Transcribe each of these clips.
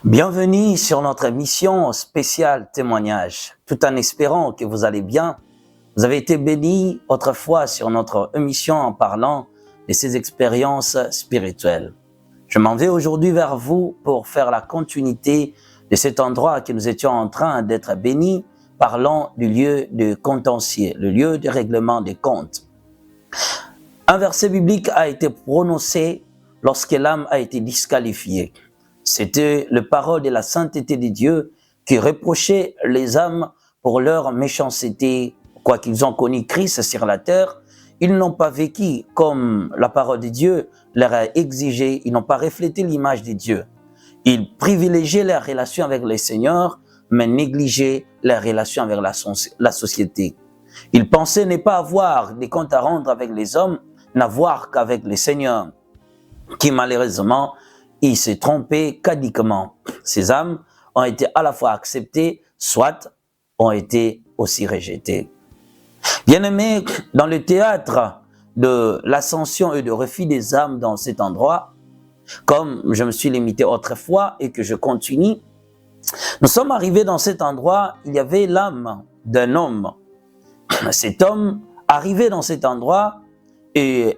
Bienvenue sur notre émission spéciale témoignage. Tout en espérant que vous allez bien, vous avez été bénis autrefois sur notre émission en parlant de ces expériences spirituelles. Je m'en vais aujourd'hui vers vous pour faire la continuité de cet endroit que nous étions en train d'être bénis, parlant du lieu de contentieux, le lieu de règlement des comptes. Un verset biblique a été prononcé lorsque l'âme a été disqualifiée. C'était la parole de la sainteté de Dieu qui reprochait les âmes pour leur méchanceté. Quoiqu'ils ont connu Christ sur la terre, ils n'ont pas vécu comme la parole de Dieu leur a exigé, ils n'ont pas reflété l'image de Dieu. Ils privilégiaient leur relation avec le Seigneur, mais négligeaient leur relation avec la société. Ils pensaient ne pas avoir des comptes à rendre avec les hommes, n'avoir qu'avec le Seigneur, qui malheureusement, il s'est trompé cadiquement. Ces âmes ont été à la fois acceptées, soit ont été aussi rejetées. Bien-aimés, dans le théâtre de l'ascension et de refus des âmes dans cet endroit, comme je me suis limité autrefois et que je continue, nous sommes arrivés dans cet endroit, il y avait l'âme d'un homme. Cet homme arrivait dans cet endroit et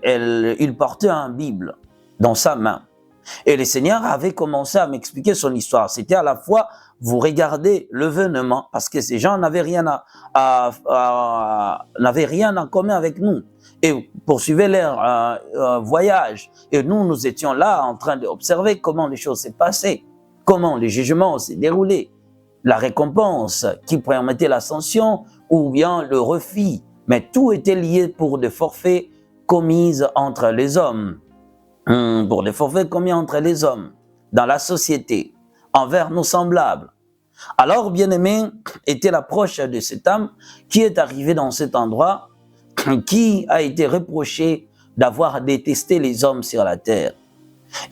il portait une Bible dans sa main. Et le Seigneur avait commencé à m'expliquer son histoire. C'était à la fois, vous regardez l'événement, parce que ces gens n'avaient rien en commun avec nous. Et poursuivaient leur voyage. Et nous étions là en train d'observer comment les choses s'est passées, comment les jugements s'est déroulés, la récompense qui permettait l'ascension ou bien le refus. Mais tout était lié pour des forfaits commis entre les hommes. Pour les forfaits commis entre les hommes, dans la société, envers nos semblables. Alors, bien-aimé, était l'approche de cette âme qui est arrivée dans cet endroit, qui a été reproché d'avoir détesté les hommes sur la terre.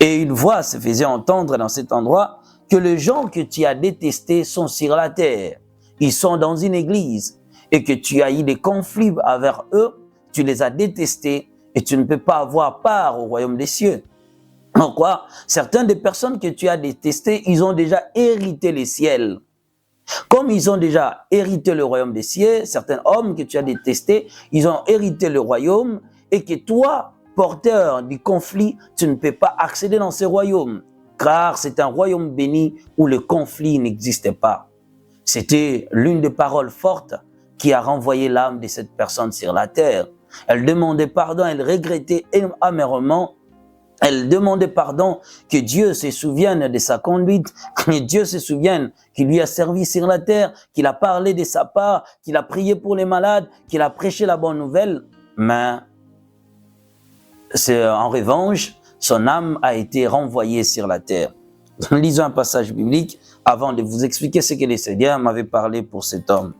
Et une voix se faisait entendre dans cet endroit que les gens que tu as détestés sont sur la terre. Ils sont dans une église et que tu as eu des conflits avec eux, tu les as détestés, et tu ne peux pas avoir part au royaume des cieux. Pourquoi? Certaines des personnes que tu as détestées, ils ont déjà hérité les ciels. Comme ils ont déjà hérité le royaume des cieux, certains hommes que tu as détestés, ils ont hérité le royaume et que toi, porteur du conflit, tu ne peux pas accéder dans ce royaume. Car c'est un royaume béni où le conflit n'existait pas. C'était l'une des paroles fortes qui a renvoyé l'âme de cette personne sur la terre. Elle demandait pardon, elle regrettait amèrement. Elle demandait pardon, que Dieu se souvienne de sa conduite, que Dieu se souvienne qu'il lui a servi sur la terre, qu'il a parlé de sa part, qu'il a prié pour les malades, qu'il a prêché la bonne nouvelle. Mais en revanche, son âme a été renvoyée sur la terre. Lisons un passage biblique avant de vous expliquer ce que le Seigneur m'avait parlé pour cet homme.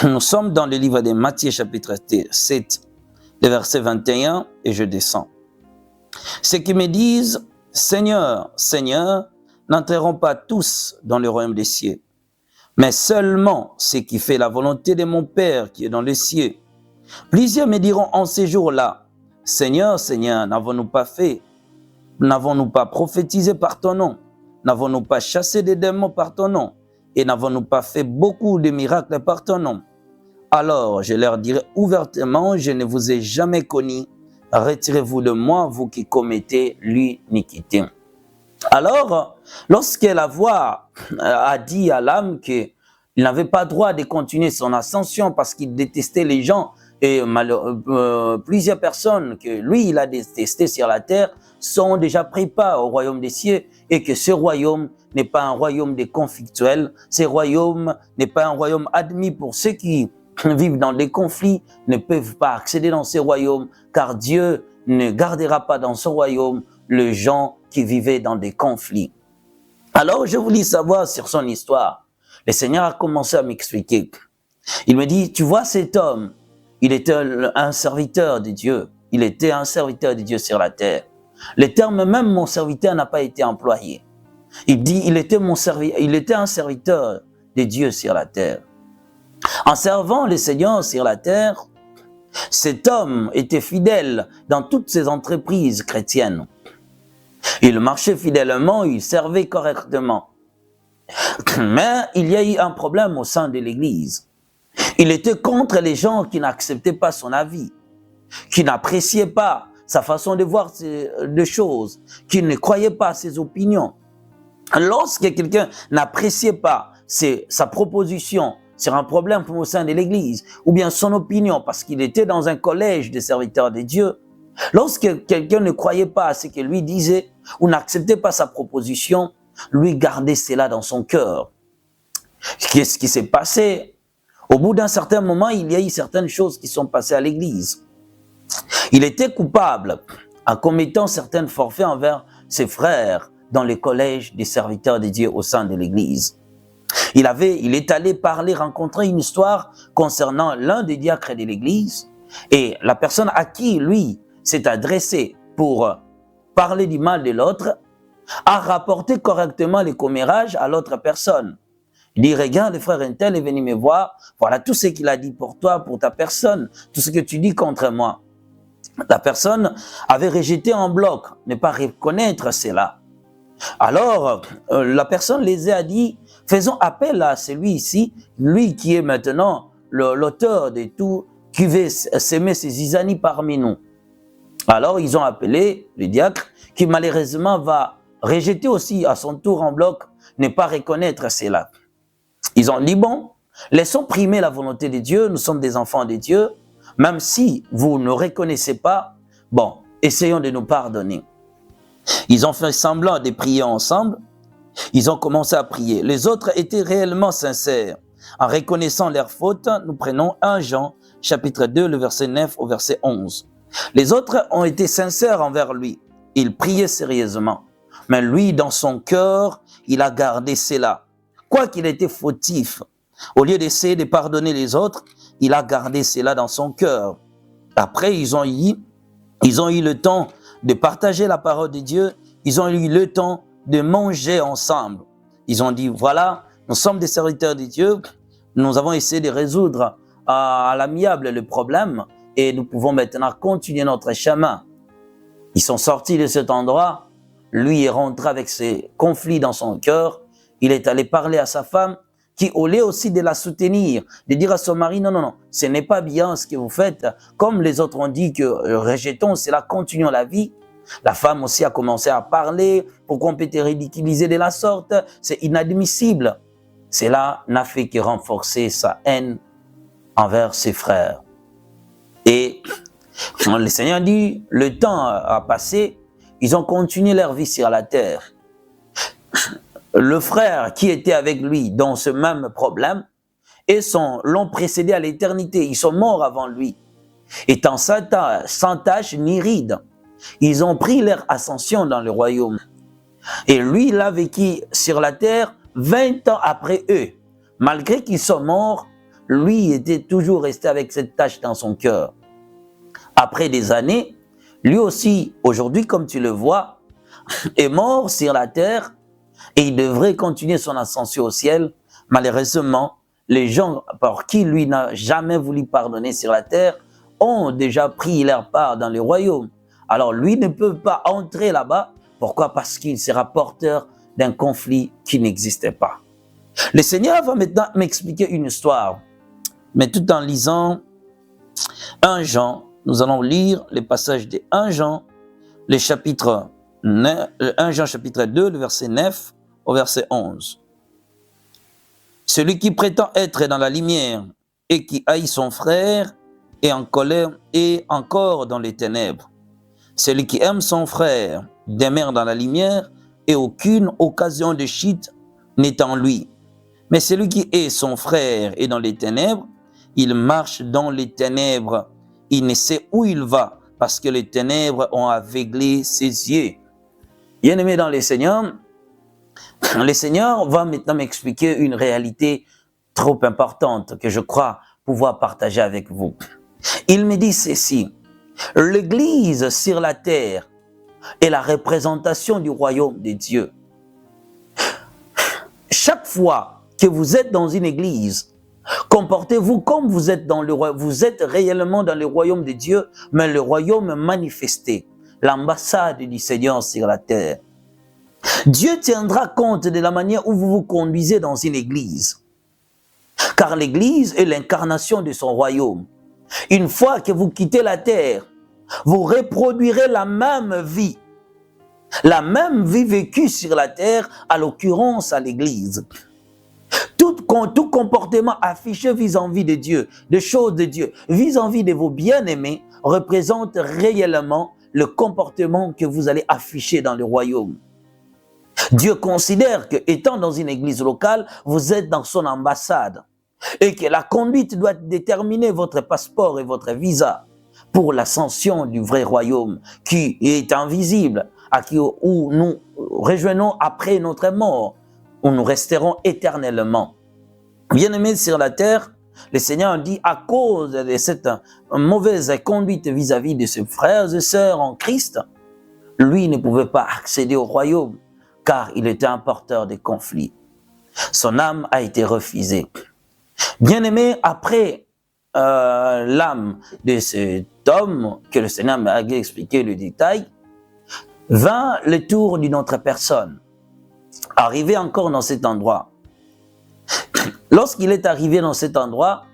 Nous sommes dans le livre de Matthieu chapitre 7, le verset 21, et je descends. Ceux qui me disent, Seigneur, Seigneur, n'entreront pas tous dans le royaume des cieux, mais seulement ceux qui font la volonté de mon Père qui est dans les cieux. Plusieurs me diront en ces jours-là, Seigneur, Seigneur, n'avons-nous pas prophétisé par ton nom? N'avons-nous pas chassé des démons par ton nom? Et n'avons-nous pas fait beaucoup de miracles par ton nom? Alors je leur dirai ouvertement, je ne vous ai jamais connu. Retirez-vous de moi, vous qui commettez l'iniquité. Alors, lorsque la voix a dit à l'âme qu'il n'avait pas droit de continuer son ascension parce qu'il détestait les gens, et plusieurs personnes que lui, il a détesté sur la terre, sont déjà pris part au royaume des cieux, et que ce royaume n'est pas un royaume des conflictuels, ce royaume n'est pas un royaume admis pour ceux qui vivent dans des conflits, ne peuvent pas accéder dans ce royaume, car Dieu ne gardera pas dans son royaume les gens qui vivaient dans des conflits. Alors, je voulais savoir sur son histoire. Le Seigneur a commencé à m'expliquer. Il me dit, tu vois cet homme, il était un serviteur de Dieu. Il était un serviteur de Dieu sur la terre. Le terme même mon serviteur n'a pas été employé. Il dit, il était un serviteur de Dieu sur la terre. En servant le Seigneur sur la terre, cet homme était fidèle dans toutes ses entreprises chrétiennes. Il marchait fidèlement, il servait correctement. Mais il y a eu un problème au sein de l'Église. Il était contre les gens qui n'acceptaient pas son avis, qui n'appréciaient pas sa façon de voir les choses, qui ne croyaient pas à ses opinions. Lorsque quelqu'un n'appréciait pas sa proposition sur un problème au sein de l'Église, ou bien son opinion, parce qu'il était dans un collège de serviteurs de Dieu, lorsque quelqu'un ne croyait pas à ce qu'il lui disait, ou n'acceptait pas sa proposition, lui gardait cela dans son cœur. Qu'est-ce qui s'est passé? Au bout d'un certain moment, il y a eu certaines choses qui sont passées à l'Église. Il était coupable en commettant certains forfaits envers ses frères dans le collège des serviteurs de Dieu au sein de l'Église. Il est allé rencontrer une histoire concernant l'un des diacres de l'Église, et la personne à qui lui s'est adressé pour parler du mal de l'autre a rapporté correctement les commérages à l'autre personne. Il dit, regarde, le frère Intel est venu me voir, voilà tout ce qu'il a dit pour toi, pour ta personne, tout ce que tu dis contre moi. La personne avait rejeté en bloc, ne pas reconnaître cela. Alors, la personne les a dit, faisons appel à celui-ci, lui qui est maintenant l'auteur de tout, qui veut s'aimer ses zizanies parmi nous. Alors, ils ont appelé le diacre, qui malheureusement va rejeter aussi à son tour en bloc, ne pas reconnaître cela. Ils ont dit, bon, laissons primer la volonté de Dieu, nous sommes des enfants de Dieu, même si vous ne reconnaissez pas, bon, essayons de nous pardonner. Ils ont fait semblant de prier ensemble, ils ont commencé à prier. Les autres étaient réellement sincères. En reconnaissant leurs fautes, nous prenons 1 Jean, chapitre 2, le verset 9 au verset 11. Les autres ont été sincères envers lui. Ils priaient sérieusement. Mais lui, dans son cœur, il a gardé cela. Quoi qu'il était fautif, au lieu d'essayer de pardonner les autres, il a gardé cela dans son cœur. Après, ils ont eu le temps de partager la parole de Dieu. Ils ont eu le temps de manger ensemble. Ils ont dit, voilà, nous sommes des serviteurs de Dieu. Nous avons essayé de résoudre à l'amiable le problème et nous pouvons maintenant continuer notre chemin. Ils sont sortis de cet endroit. Lui est rentré avec ses conflits dans son cœur. Il est allé parler à sa femme qui, au lieu aussi de la soutenir, de dire à son mari, non, non, non, ce n'est pas bien ce que vous faites. Comme les autres ont dit que rejetons cela, continuons la vie. La femme aussi a commencé à parler. Pourquoi on peut te ridiculiser de la sorte? C'est inadmissible. Cela n'a fait que renforcer sa haine envers ses frères. Et le Seigneur dit, le temps a passé, ils ont continué leur vie sur la terre. Le frère qui était avec lui dans ce même problème l'ont précédé à l'éternité. Ils sont morts avant lui. Étant sans tache ni ride, ils ont pris leur ascension dans le royaume. Et lui, il a vécu sur la terre 20 ans après eux. Malgré qu'ils sont morts, lui était toujours resté avec cette tache dans son cœur. Après des années, lui aussi, aujourd'hui, comme tu le vois, est mort sur la terre et il devrait continuer son ascension au ciel. Malheureusement, les gens par qui lui n'a jamais voulu pardonner sur la terre ont déjà pris leur part dans le royaume. Alors lui ne peut pas entrer là-bas. Pourquoi? Parce qu'il sera porteur d'un conflit qui n'existait pas. Le Seigneur va maintenant m'expliquer une histoire, mais tout en lisant 1 Jean, nous allons lire les passages de 1 Jean, le chapitre 1 Jean chapitre 2, le verset 9 au verset 11. Celui qui prétend être dans la lumière et qui haït son frère est en colère et encore dans les ténèbres. Celui qui aime son frère demeure dans la lumière et aucune occasion de chute n'est en lui. Mais celui qui hait son frère est dans les ténèbres, il marche dans les ténèbres, il ne sait où il va parce que les ténèbres ont aveuglé ses yeux. Bien-aimé dans le Seigneur va maintenant m'expliquer une réalité trop importante que je crois pouvoir partager avec vous. Il me dit ceci, l'Église sur la terre est la représentation du royaume de Dieu. Chaque fois que vous êtes dans une église, comportez-vous comme vous êtes dans le royaume. Vous êtes réellement dans le royaume de Dieu, mais le royaume manifesté. l'ambassade du Seigneur sur la terre. Dieu tiendra compte de la manière où vous vous conduisez dans une église. Car l'église est l'incarnation de son royaume. Une fois que vous quittez la terre, vous reproduirez la même vie vécue sur la terre, à l'occurrence à l'église. Tout comportement affiché vis-à-vis de Dieu, des choses de Dieu, vis-à-vis de vos bien-aimés, représente réellement le comportement que vous allez afficher dans le royaume. Dieu considère que, étant dans une église locale, vous êtes dans son ambassade et que la conduite doit déterminer votre passeport et votre visa pour l'ascension du vrai royaume qui est invisible, où nous rejoignons après notre mort, où nous resterons éternellement. Bien-aimés sur la terre, le Seigneur dit, à cause de cette mauvaise conduite vis-à-vis de ses frères et sœurs en Christ, lui ne pouvait pas accéder au royaume, car il était un porteur de conflits. Son âme a été refusée. Bien-aimé, après l'âme de cet homme, que le Seigneur m'a expliqué le détail, vint le tour d'une autre personne, arrivé encore dans cet endroit. Lorsqu'il est arrivé dans cet endroit,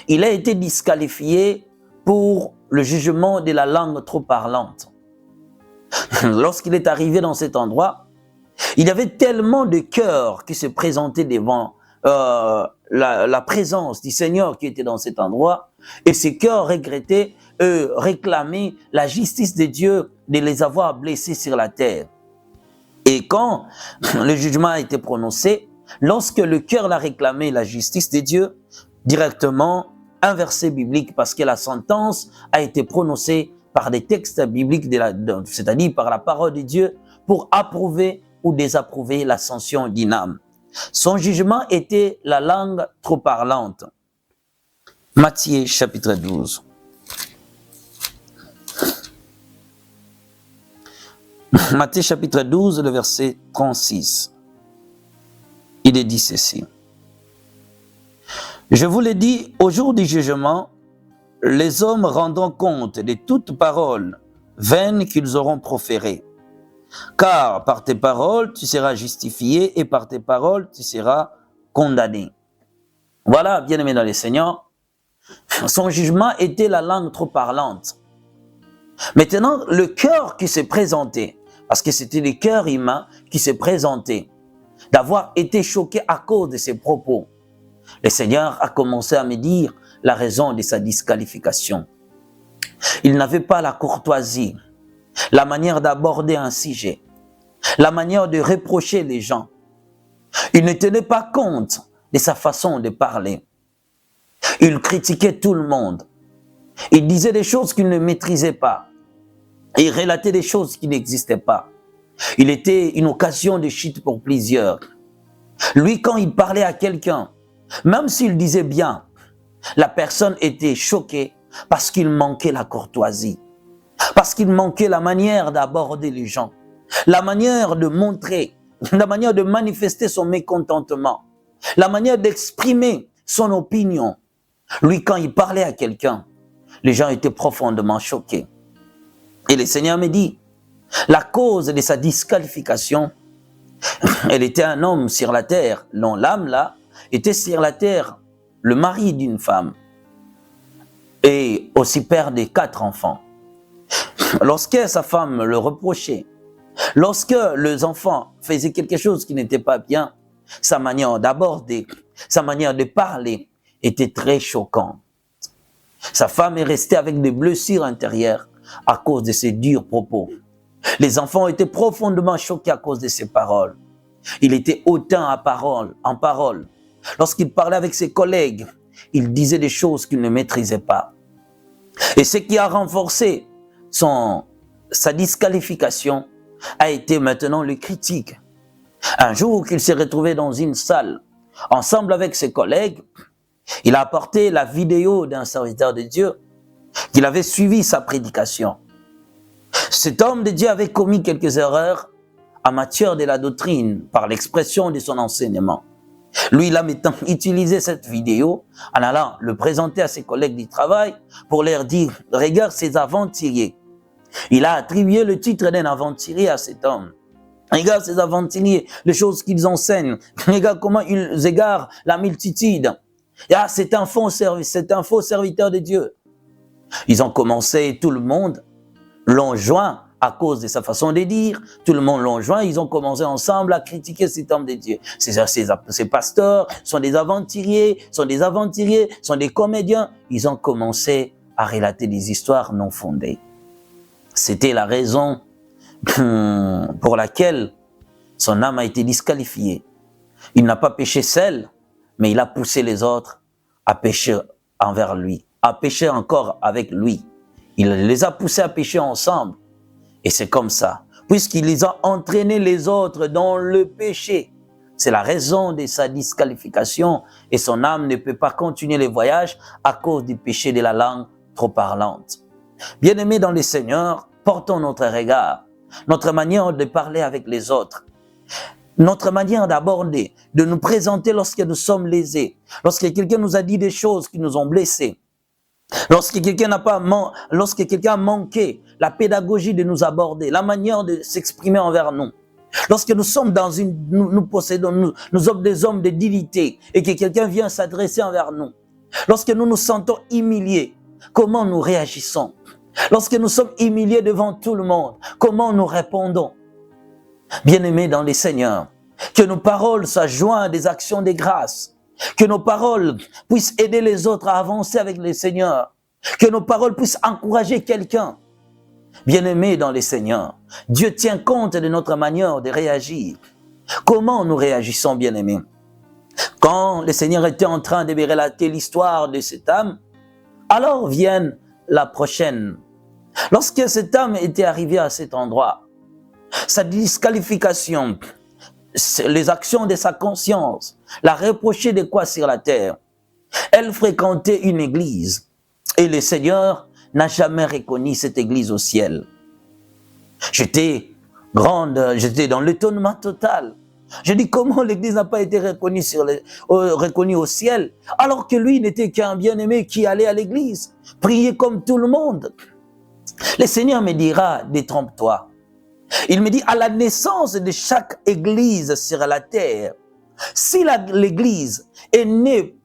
il a été disqualifié pour le jugement de la langue trop parlante. Lorsqu'il est arrivé dans cet endroit, il y avait tellement de cœurs qui se présentaient devant la présence du Seigneur qui était dans cet endroit, et ces cœurs regrettaient, réclamaient la justice de Dieu de les avoir blessés sur la terre. Et quand le jugement a été prononcé, lorsque le cœur l'a réclamé la justice de Dieu, directement, un verset biblique, parce que la sentence a été prononcée par des textes bibliques, c'est-à-dire par la parole de Dieu, pour approuver ou désapprouver l'ascension d'une âme. Son jugement était la langue trop parlante. Matthieu chapitre 12. Matthieu chapitre 12, le verset 36. Il est dit ceci. Je vous l'ai dit, au jour du jugement, les hommes rendront compte de toute parole vaine qu'ils auront proférée. Car par tes paroles, tu seras justifié et par tes paroles, tu seras condamné. Voilà, bien-aimés dans le Seigneur, son jugement était la langue trop parlante. Maintenant, le cœur qui s'est présenté, parce que c'était le cœur humain qui s'est présenté, d'avoir été choqué à cause de ses propos. Le Seigneur a commencé à me dire la raison de sa disqualification. Il n'avait pas la courtoisie, la manière d'aborder un sujet, la manière de reprocher les gens. Il ne tenait pas compte de sa façon de parler. Il critiquait tout le monde. Il disait des choses qu'il ne maîtrisait pas. Il relatait des choses qui n'existaient pas. Il était une occasion de chute pour plusieurs. Lui, quand il parlait à quelqu'un, même s'il disait bien, la personne était choquée parce qu'il manquait la courtoisie, parce qu'il manquait la manière d'aborder les gens, la manière de montrer, la manière de manifester son mécontentement, la manière d'exprimer son opinion. Lui, quand il parlait à quelqu'un, les gens étaient profondément choqués. Et le Seigneur me dit, la cause de sa disqualification, elle était un homme sur la terre, dont l'âme là était sur la terre, le mari d'une femme, et aussi père de 4 enfants. Lorsque sa femme le reprochait, lorsque les enfants faisaient quelque chose qui n'était pas bien, sa manière d'aborder, sa manière de parler était très choquante. Sa femme est restée avec des blessures intérieures à cause de ses durs propos. Les enfants étaient profondément choqués à cause de ses paroles. Il était hautain en parole. Lorsqu'il parlait avec ses collègues, il disait des choses qu'il ne maîtrisait pas. Et ce qui a renforcé sa disqualification a été maintenant le critique. Un jour qu'il s'est retrouvé dans une salle, ensemble avec ses collègues, il a apporté la vidéo d'un serviteur de Dieu qu'il avait suivi sa prédication. Cet homme de Dieu avait commis quelques erreurs en matière de la doctrine par l'expression de son enseignement. Lui, il a maintenant utilisé cette vidéo en allant le présenter à ses collègues du travail pour leur dire « Regarde ces aventuriers, Il a attribué le titre d'un aventurier à cet homme. Regarde ces aventuriers, les choses qu'ils enseignent. Regarde comment ils égarent la multitude. Ah, c'est un faux serviteur de Dieu. Ils ont commencé, tout le monde l'ont joint à cause de sa façon de dire. Tout le monde l'ont joint. Ils ont commencé ensemble à critiquer cet homme de Dieu. Ces pasteurs sont des aventuriers, sont des comédiens. Ils ont commencé à relater des histoires non fondées. C'était la raison pour laquelle son âme a été disqualifiée. Il n'a pas péché seul, mais il a poussé les autres à pécher envers lui, à pécher encore avec lui. Il les a poussés à pécher ensemble. Et c'est comme ça. Puisqu'il les a entraînés les autres dans le péché. C'est la raison de sa disqualification. Et son âme ne peut pas continuer le voyage à cause du péché de la langue trop parlante. Bien-aimés dans le Seigneur, portons notre regard, notre manière de parler avec les autres, notre manière d'aborder, de nous présenter lorsque nous sommes lésés, lorsque quelqu'un nous a dit des choses qui nous ont blessés, lorsque quelqu'un a manqué la pédagogie de nous aborder, la manière de s'exprimer envers nous. Lorsque nous sommes nous sommes des hommes de dignité et que quelqu'un vient s'adresser envers nous. Lorsque nous nous sentons humiliés, comment nous réagissons? Lorsque nous sommes humiliés devant tout le monde, comment nous répondons? Bien-aimés dans les Seigneurs, que nos paroles soient jointes à des actions de grâce, que nos paroles puissent aider les autres à avancer avec le Seigneur, que nos paroles puissent encourager quelqu'un. Bien-aimés dans les Seigneurs, Dieu tient compte de notre manière de réagir. Comment nous réagissons, bien-aimés? Quand le Seigneur était en train de me relater l'histoire de cette âme, alors vient la prochaine. Lorsque cette âme était arrivée à cet endroit, sa disqualification, les actions de sa conscience, la reprocher de quoi sur la terre. Elle fréquentait une église et le Seigneur n'a jamais reconnu cette église au ciel. J'étais dans l'étonnement total. Je dis comment l'église n'a pas été reconnue au ciel, alors que lui n'était qu'un bien-aimé qui allait à l'église, prier comme tout le monde. Le Seigneur me dira, détrompe-toi. Il me dit, à la naissance de chaque église sur la terre, si l'église est née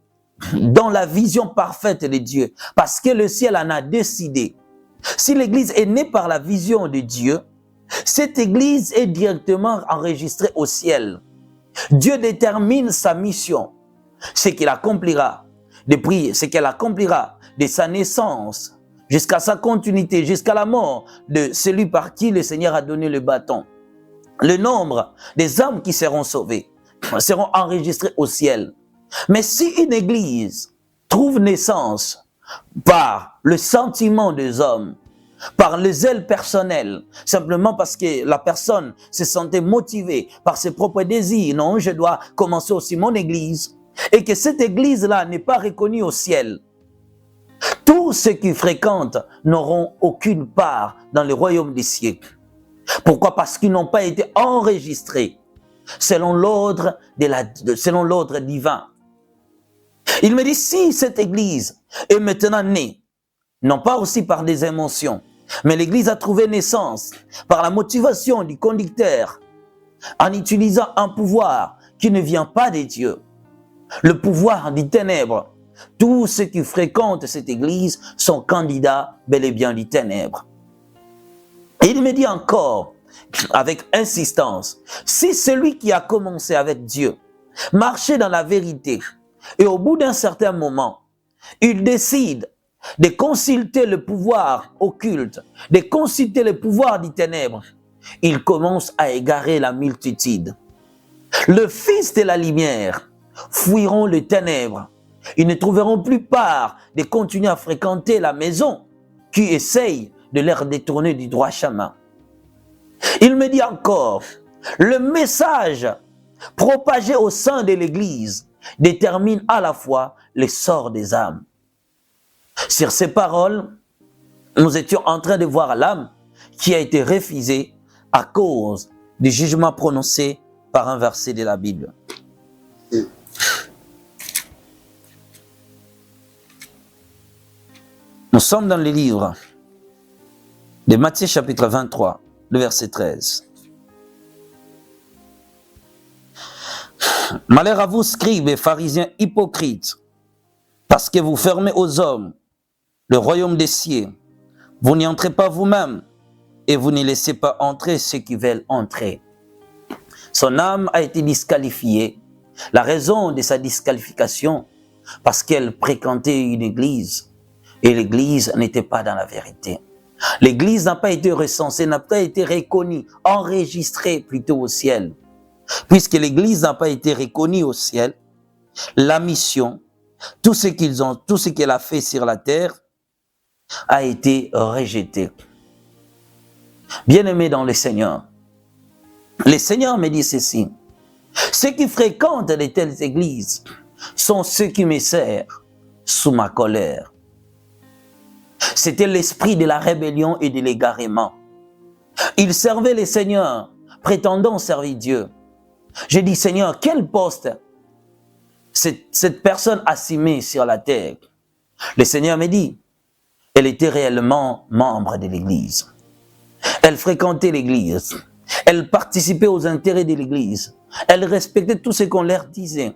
dans la vision parfaite de Dieu, parce que le ciel en a décidé, si l'église est née par la vision de Dieu, cette église est directement enregistrée au ciel. Dieu détermine sa mission, ce qu'il accomplira, ce qu'elle accomplira de sa naissance, jusqu'à sa continuité, jusqu'à la mort de celui par qui le Seigneur a donné le bâton. Le nombre des âmes qui seront sauvées seront enregistrés au ciel. Mais si une église trouve naissance par le sentiment des hommes, par le zèle personnel, simplement parce que la personne se sentait motivée par ses propres désirs, non, je dois commencer aussi mon église, et que cette église-là n'est pas reconnue au ciel, tous ceux qui fréquentent n'auront aucune part dans le royaume des cieux. Pourquoi? Parce qu'ils n'ont pas été enregistrés selon l'ordre divin. Il me dit, si cette église est maintenant née, non pas aussi par des émotions, mais l'église a trouvé naissance par la motivation du conducteur en utilisant un pouvoir qui ne vient pas de Dieu, le pouvoir des ténèbres. Tous ceux qui fréquentent cette église sont candidats bel et bien des ténèbres. Et il me dit encore, avec insistance, si celui qui a commencé avec Dieu marchait dans la vérité et au bout d'un certain moment, il décide de consulter le pouvoir occulte, de consulter le pouvoir des ténèbres, il commence à égarer la multitude. Le Fils de la lumière fuiront les ténèbres. Ils ne trouveront plus part de continuer à fréquenter la maison qui essaye de leur détourner du droit chemin. Il me dit encore, le message propagé au sein de l'Église détermine à la fois les sorts des âmes. Sur ces paroles, nous étions en train de voir l'âme qui a été refusée à cause du jugement prononcé par un verset de la Bible. Nous sommes dans le livre De Matthieu chapitre 23, le verset 13. Malheur à vous, scribes et pharisiens hypocrites, parce que vous fermez aux hommes le royaume des cieux. Vous n'y entrez pas vous-même et vous n'y laissez pas entrer ceux qui veulent entrer. Son âme a été disqualifiée. La raison de sa disqualification, parce qu'elle fréquentait une église et l'église n'était pas dans la vérité. L'église n'a pas été recensée, n'a pas été reconnue, enregistrée plutôt au ciel. Puisque l'église n'a pas été reconnue au ciel, la mission, tout ce qu'elle a fait sur la terre a été rejeté. Bien-aimé dans le Seigneur me dit ceci: ceux qui fréquentent de telles églises sont ceux qui me servent sous ma colère. C'était l'esprit de la rébellion et de l'égarement. Ils servaient le Seigneur, prétendant servir Dieu. J'ai dit, Seigneur, quel poste cette personne assumait sur la terre? Le Seigneur me dit, elle était réellement membre de l'église. Elle fréquentait l'église. Elle participait aux intérêts de l'église. Elle respectait tout ce qu'on leur disait.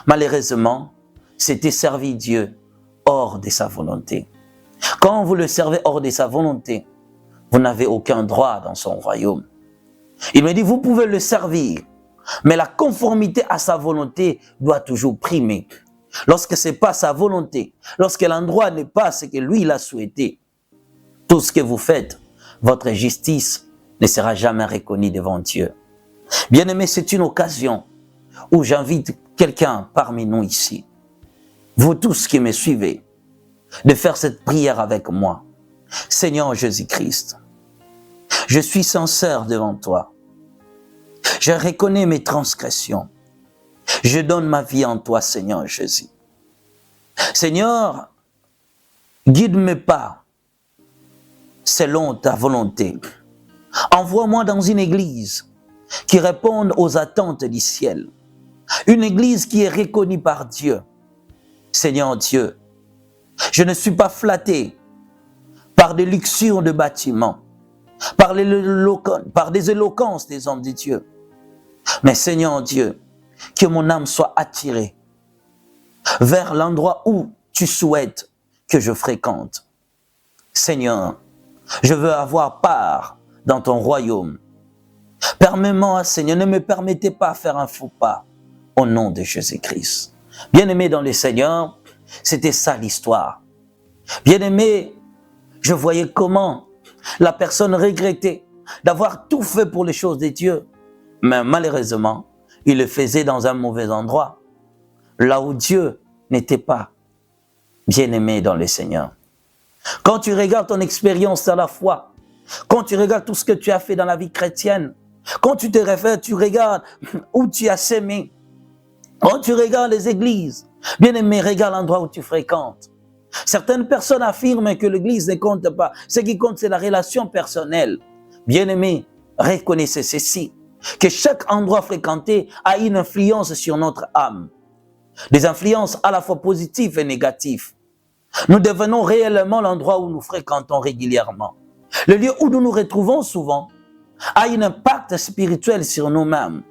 Malheureusement, c'était servir Dieu hors de sa volonté. Quand vous le servez hors de sa volonté, vous n'avez aucun droit dans son royaume. Il me dit, vous pouvez le servir, mais la conformité à sa volonté doit toujours primer. Lorsque ce n'est pas sa volonté, lorsque l'endroit n'est pas ce que lui il a souhaité, tout ce que vous faites, votre justice ne sera jamais reconnue devant Dieu. Bien-aimé, c'est une occasion où j'invite quelqu'un parmi nous ici, vous tous qui me suivez, de faire cette prière avec moi. Seigneur Jésus-Christ, je suis sincère devant toi. Je reconnais mes transgressions. Je donne ma vie en toi, Seigneur Jésus. Seigneur, guide mes pas selon ta volonté. Envoie-moi dans une église qui réponde aux attentes du ciel. Une église qui est reconnue par Dieu. Seigneur Dieu, je ne suis pas flatté par des luxures de bâtiments, par des éloquences des hommes de Dieu. Mais Seigneur Dieu, que mon âme soit attirée vers l'endroit où tu souhaites que je fréquente. Seigneur, je veux avoir part dans ton royaume. Permets-moi, Seigneur, ne me permettez pas de faire un faux pas au nom de Jésus-Christ. Bien-aimé dans le Seigneur, c'était ça l'histoire. Bien-aimé, je voyais comment la personne regrettait d'avoir tout fait pour les choses de Dieu. Mais malheureusement, il le faisait dans un mauvais endroit, là où Dieu n'était pas. Bien-aimé dans le Seigneur. Quand tu regardes ton expérience à la foi, quand tu regardes tout ce que tu as fait dans la vie chrétienne, quand tu te réfères, tu regardes où tu as sémé, quand tu regardes les églises, bien-aimé, regarde l'endroit où tu fréquentes. Certaines personnes affirment que l'église ne compte pas. Ce qui compte, c'est la relation personnelle. Bien-aimé, reconnaissez ceci, que chaque endroit fréquenté a une influence sur notre âme. Des influences à la fois positives et négatives. Nous devenons réellement l'endroit où nous fréquentons régulièrement. Le lieu où nous nous retrouvons souvent a un impact spirituel sur nous-mêmes.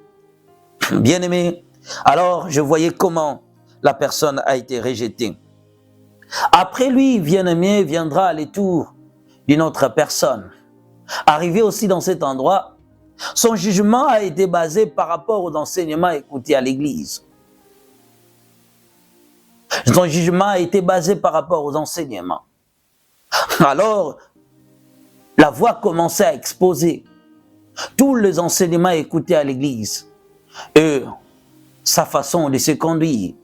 Bien-aimé, alors je voyais comment la personne a été rejetée. Après lui, bien-aimé, viendra le tour d'une autre personne. Arrivé aussi dans cet endroit, son jugement a été basé par rapport aux enseignements écoutés à l'église. Son jugement a été basé par rapport aux enseignements. Alors, la voix commençait à exposer tous les enseignements écoutés à l'église et sa façon de se conduire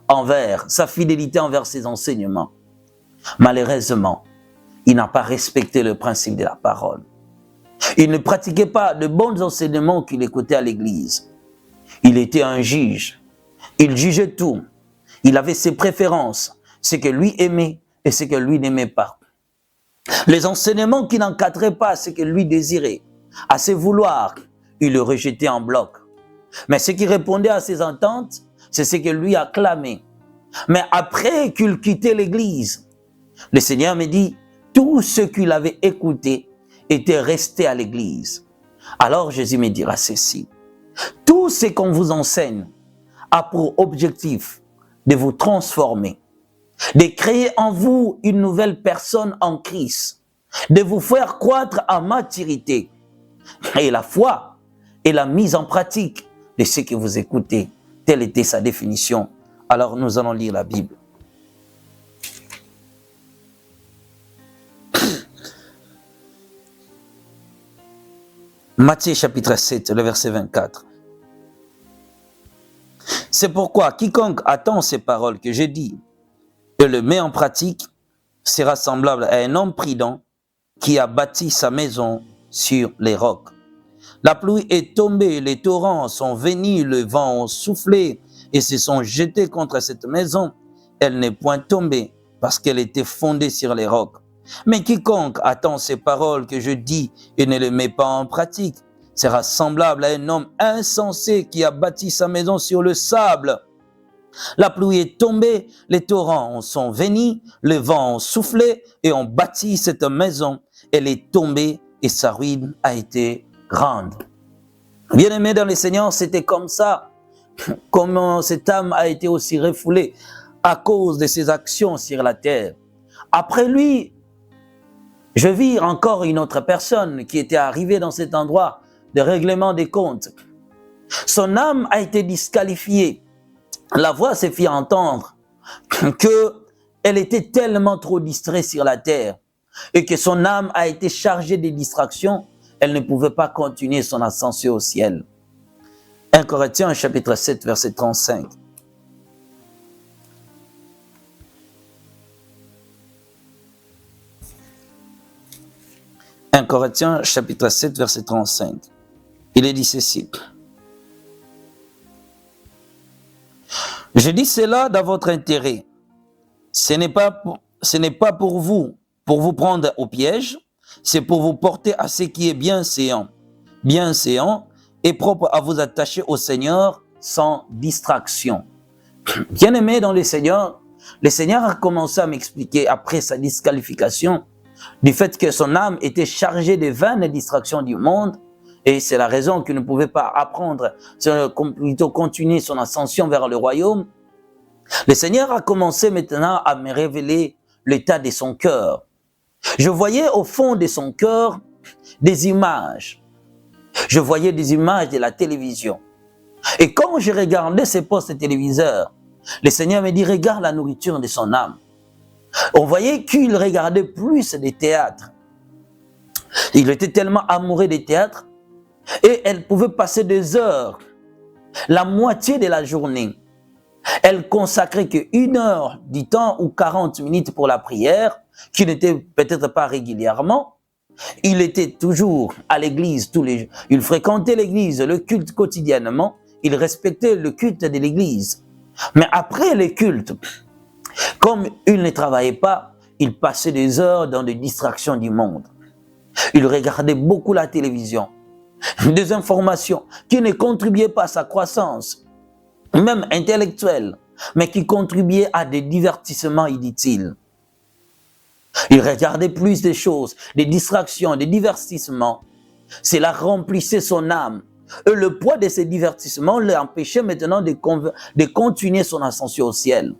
envers, sa fidélité envers ses enseignements. Malheureusement, il n'a pas respecté le principe de la parole. Il ne pratiquait pas de bons enseignements qu'il écoutait à l'église. Il était un juge. Il jugeait tout. Il avait ses préférences, ce que lui aimait et ce que lui n'aimait pas. Les enseignements qui n'encadraient pas ce que lui désirait, à ses vouloirs, il le rejetait en bloc. Mais ce qui répondait à ses attentes, c'est ce que lui acclamait. Mais après qu'il quittait l'église, le Seigneur me dit, tout ce qu'il avait écouté était resté à l'église. Alors Jésus me dira ceci. Tout ce qu'on vous enseigne a pour objectif de vous transformer, de créer en vous une nouvelle personne en Christ, de vous faire croître en maturité. Et la foi est la mise en pratique de ce que vous écoutez. Telle était sa définition. Alors nous allons lire la Bible. Matthieu chapitre 7, le verset 24. C'est pourquoi quiconque attend ces paroles que j'ai dites et le met en pratique sera semblable à un homme prudent qui a bâti sa maison sur les rocs. La pluie est tombée, les torrents sont venus, le vent a soufflé et se sont jetés contre cette maison. Elle n'est point tombée parce qu'elle était fondée sur les rocs. Mais quiconque attend ces paroles que je dis et ne les met pas en pratique sera semblable à un homme insensé qui a bâti sa maison sur le sable. La pluie est tombée, les torrents sont venus, le vent a soufflé et ont bâti cette maison. Elle est tombée et sa ruine a été grande. Bien-aimés dans le Seigneur, c'était comme ça. Comment cette âme a été aussi refoulée à cause de ses actions sur la terre. Après lui, je vis encore une autre personne qui était arrivée dans cet endroit de règlement des comptes. Son âme a été disqualifiée. La voix s'est fait entendre qu'elle était tellement trop distraite sur la terre et que son âme a été chargée de distractions. Elle ne pouvait pas continuer son ascension au ciel. 1 Corinthiens chapitre 7 verset 35. « 1 Corinthiens chapitre 7 verset 35. Il est dit ceci. « Je dis cela dans votre intérêt. Ce n'est pas pour vous prendre au piège, c'est pour vous porter à ce qui est bienséant et propre à vous attacher au Seigneur sans distraction. » Bien-aimé dans le Seigneur a commencé à m'expliquer après sa disqualification du fait que son âme était chargée de vaines distractions du monde, et c'est la raison qu'il ne pouvait pas apprendre, plutôt continuer son ascension vers le royaume. Le Seigneur a commencé maintenant à me révéler l'état de son cœur. Je voyais au fond de son cœur des images. Je voyais des images de la télévision. Et quand je regardais ces postes téléviseurs, le Seigneur me dit, regarde la nourriture de son âme. On voyait qu'il regardait plus des théâtres. Il était tellement amoureux des théâtres et elle pouvait passer des heures, la moitié de la journée. Elle consacrait qu'une heure du temps ou 40 minutes pour la prière, qui n'était peut-être pas régulièrement. Il était toujours à l'église tous les jours. Il fréquentait l'église, le culte quotidiennement. Il respectait le culte de l'église. Mais après le culte, comme il ne travaillait pas, il passait des heures dans des distractions du monde. Il regardait beaucoup la télévision, des informations qui ne contribuaient pas à sa croissance, même intellectuelle, mais qui contribuaient à des divertissements inutiles. Il regardait plus des choses, des distractions, des divertissements. Cela remplissait son âme. Et le poids de ces divertissements l'empêchait maintenant de continuer son ascension au ciel.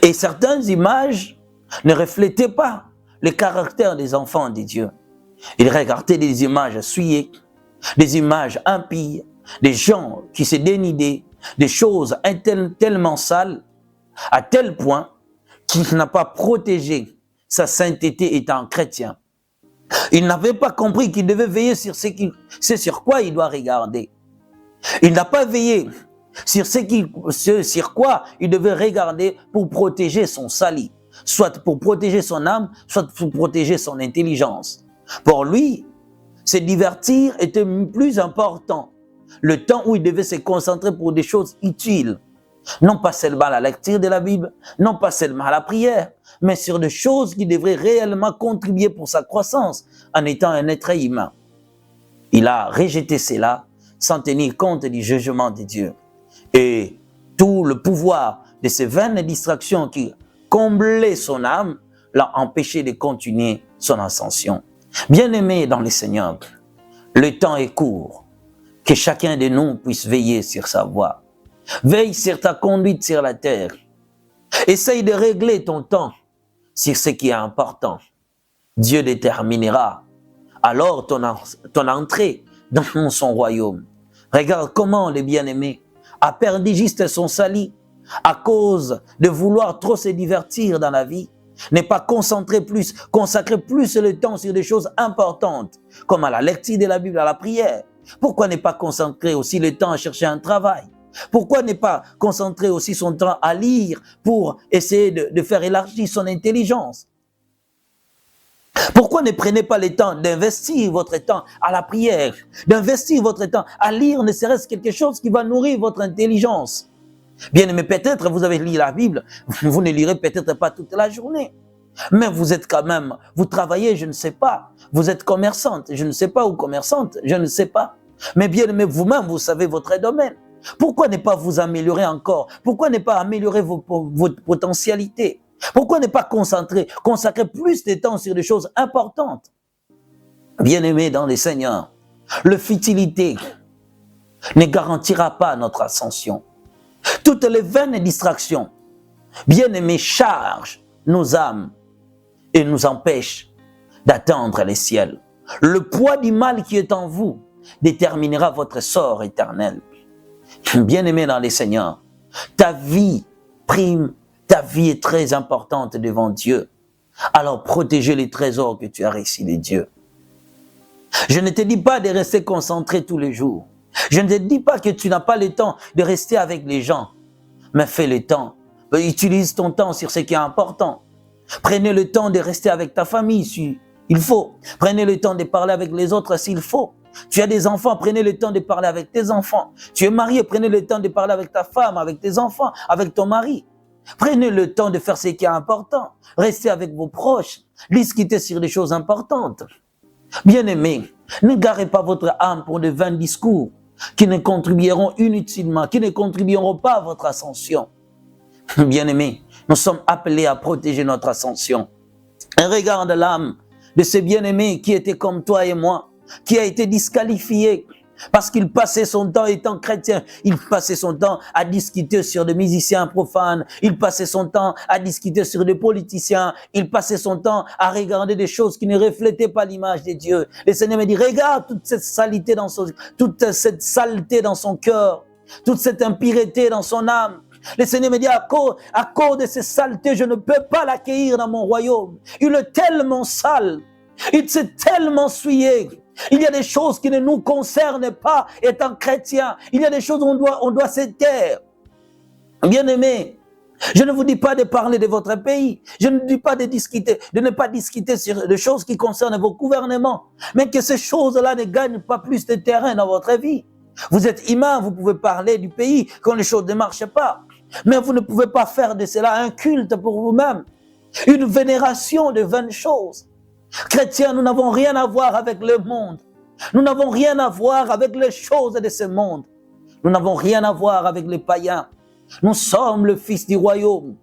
Et certaines images ne reflétaient pas le caractère des enfants de Dieu. Il regardait des images souillées, des images impies, des gens qui se dénidaient, des choses tellement sales, à tel point qu'il n'a pas protégé sa sainteté étant chrétien. Il n'avait pas compris qu'il devait veiller sur ce sur quoi il doit regarder. Il n'a pas veillé sur ce sur quoi il devait regarder pour protéger son salut, soit pour protéger son âme, soit pour protéger son intelligence. Pour lui, se divertir était plus important. Le temps où il devait se concentrer pour des choses utiles. Non pas seulement à la lecture de la Bible, non pas seulement à la prière, mais sur des choses qui devraient réellement contribuer pour sa croissance en étant un être humain. Il a rejeté cela sans tenir compte du jugement de Dieu. Et tout le pouvoir de ces vaines distractions qui comblaient son âme l'a empêché de continuer son ascension. Bien-aimés dans le Seigneur, le temps est court. Que chacun de nous puisse veiller sur sa voie. Veille sur ta conduite sur la terre. Essaye de régler ton temps sur ce qui est important. Dieu déterminera alors ton entrée dans son royaume. Regarde comment le bien-aimé a perdu juste son salut à cause de vouloir trop se divertir dans la vie. Ne pas consacrer plus le temps sur des choses importantes, comme à la lecture de la Bible, à la prière. Pourquoi ne pas consacrer aussi le temps à chercher un travail? Pourquoi ne pas concentrer aussi son temps à lire pour essayer de faire élargir son intelligence? Pourquoi ne prenez pas le temps d'investir votre temps à la prière, d'investir votre temps à lire ne serait-ce quelque chose qui va nourrir votre intelligence? Bien aimé, peut-être vous avez lu la Bible, vous ne lirez peut-être pas toute la journée. Mais vous êtes quand même, vous travaillez, je ne sais pas. Vous êtes commerçante, je ne sais pas, ou commerçante, je ne sais pas. Mais bien aimé, vous-même, vous savez votre domaine. Pourquoi ne pas vous améliorer encore? Pourquoi ne pas améliorer votre potentialité? Pourquoi ne pas consacrer plus de temps sur des choses importantes? Bien aimé dans les Seigneurs, le futilité ne garantira pas notre ascension. Toutes les vaines distractions, bien-aimés, chargent nos âmes et nous empêchent d'atteindre les ciels. Le poids du mal qui est en vous déterminera votre sort éternel. Bien-aimé dans les Seigneurs, ta vie est très importante devant Dieu. Alors protégez les trésors que tu as reçus de Dieu. Je ne te dis pas de rester concentré tous les jours. Je ne te dis pas que tu n'as pas le temps de rester avec les gens, mais fais le temps. Utilise ton temps sur ce qui est important. Prenez le temps de rester avec ta famille s'il faut. Prenez le temps de parler avec les autres s'il faut. Tu as des enfants, prenez le temps de parler avec tes enfants. Tu es marié, prenez le temps de parler avec ta femme, avec tes enfants, avec ton mari. Prenez le temps de faire ce qui est important. Restez avec vos proches. Discutez sur des choses importantes. Bien-aimés, ne garez pas votre âme pour de vains discours qui ne contribueront inutilement, qui ne contribueront pas à votre ascension. Bien-aimés, nous sommes appelés à protéger notre ascension. Et regarde l'âme de ce bien-aimé qui était comme toi et moi, qui a été disqualifié parce qu'il passait son temps étant chrétien. Il passait son temps à discuter sur des musiciens profanes. Il passait son temps à discuter sur des politiciens. Il passait son temps à regarder des choses qui ne reflétaient pas l'image de Dieu. Le Seigneur me dit, regarde toute cette saleté dans son cœur, toute cette impureté dans son âme. Le Seigneur me dit, à cause de ces saletés, je ne peux pas l'accueillir dans mon royaume. Il est tellement sale. Il s'est tellement souillé. Il y a des choses qui ne nous concernent pas étant chrétiens. Il y a des choses où on doit se taire. Bien-aimés, je ne vous dis pas de parler de votre pays. Je ne dis pas de ne pas discuter sur des choses qui concernent vos gouvernements. Mais que ces choses-là ne gagnent pas plus de terrain dans votre vie. Vous êtes imam, vous pouvez parler du pays quand les choses ne marchent pas. Mais vous ne pouvez pas faire de cela un culte pour vous-même. Une vénération de vaines choses. Chrétiens, nous n'avons rien à voir avec le monde. Nous n'avons rien à voir avec les choses de ce monde. Nous n'avons rien à voir avec les païens. Nous sommes le Fils du royaume.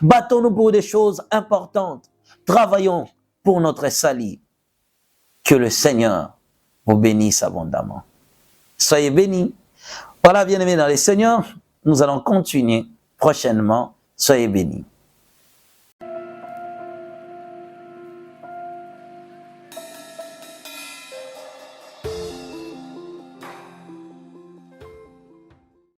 Battons-nous pour des choses importantes. Travaillons pour notre salut. Que le Seigneur vous bénisse abondamment. Soyez bénis. Voilà, bien-aimés dans le Seigneur. Nous allons continuer prochainement. Soyez bénis.